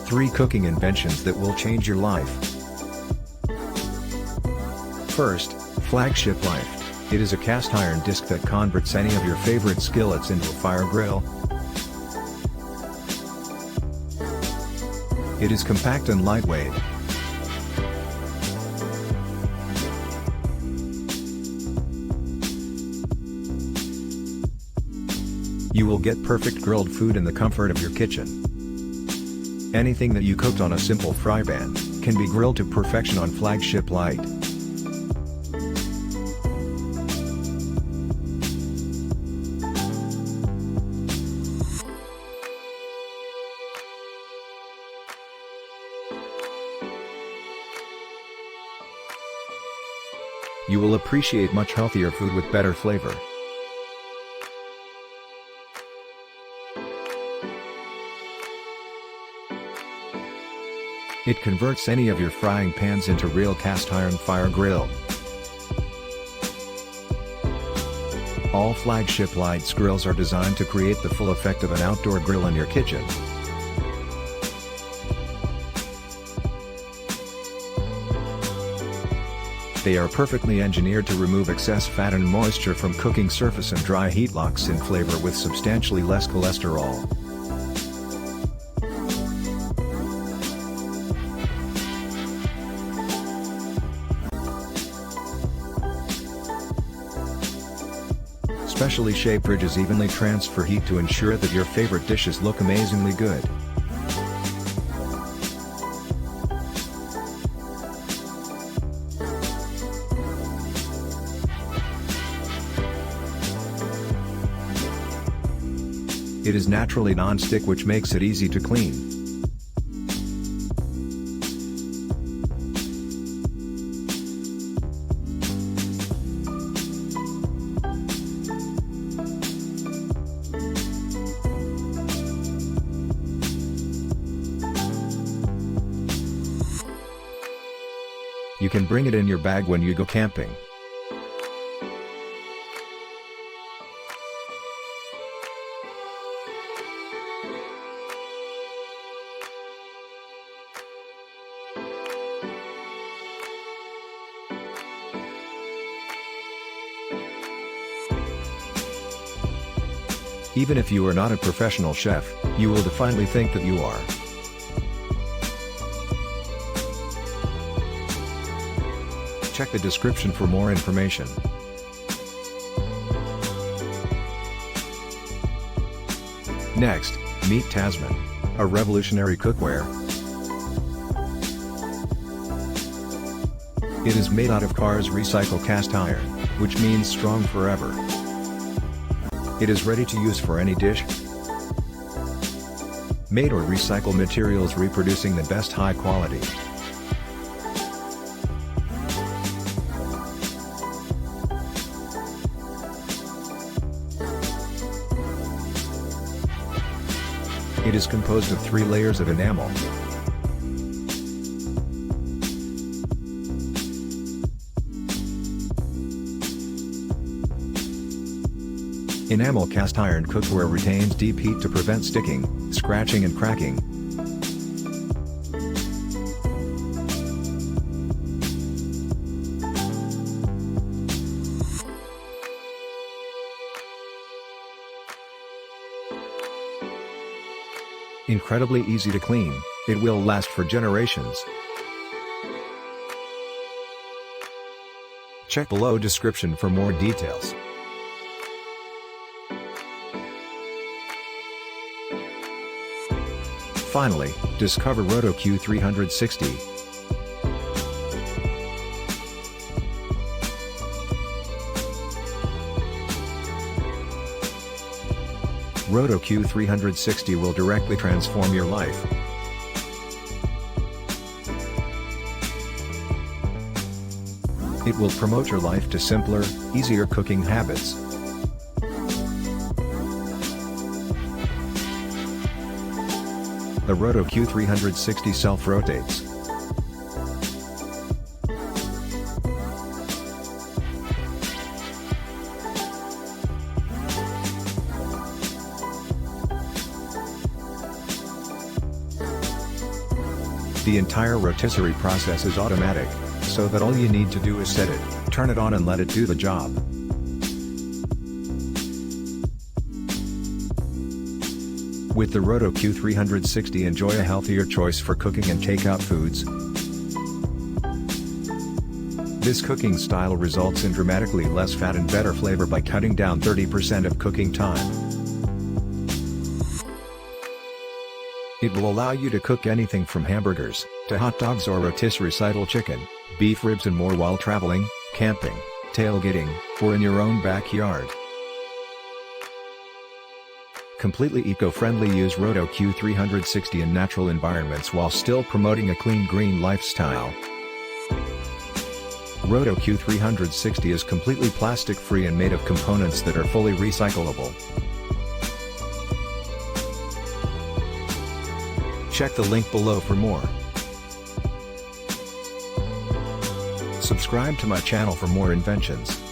3 cooking inventions that will change your life. First, Flagship Light. It is a cast iron disc that converts any of your favorite skillets into a fire grill. It is compact and lightweight. You will get perfect grilled food in the comfort of your kitchen. Anything that you cooked on a simple fry pan can be grilled to perfection on Flagship Light. You will appreciate much healthier food with better flavor. It converts any of your frying pans into real cast iron fire grill. All Flagship Light's grills are designed to create the full effect of an outdoor grill in your kitchen. They are perfectly engineered to remove excess fat and moisture from cooking surface and dry heat locks in flavor with substantially less cholesterol. Specially shaped ridges evenly transfer heat to ensure that your favorite dishes look amazingly good. It is naturally non-stick, which makes it easy to clean. You can bring it in your bag when you go camping. Even if you are not a professional chef, you will definitely think that you are. Check the description for more information. Next, meet Tasman, a revolutionary cookware. It is made out of Carr's recycled cast iron, which means strong forever. It is ready to use for any dish. Made or recycled materials, reproducing the best high quality. It is composed of 3 layers of enamel. Enamel cast iron cookware retains deep heat to prevent sticking, scratching and cracking. Incredibly easy to clean, it will last for generations. Check below description for more details. Finally, discover Roto Q360. Roto Q360 will directly transform your life. It will promote your life to simpler, easier cooking habits. The Roto Q360 self-rotates. The entire rotisserie process is automatic, so that all you need to do is set it, turn it on and let it do the job. With the Roto Q360, enjoy a healthier choice for cooking and takeout foods. This cooking style results in dramatically less fat and better flavor by cutting down 30% of cooking time. It will allow you to cook anything from hamburgers, to hot dogs or rotisserie-style chicken, beef ribs and more while traveling, camping, tailgating, or in your own backyard. Completely eco-friendly. Use Roto Q360 in natural environments while still promoting a clean green lifestyle. Roto Q360 is completely plastic-free and made of components that are fully recyclable. Check the link below for more. Subscribe to my channel for more inventions.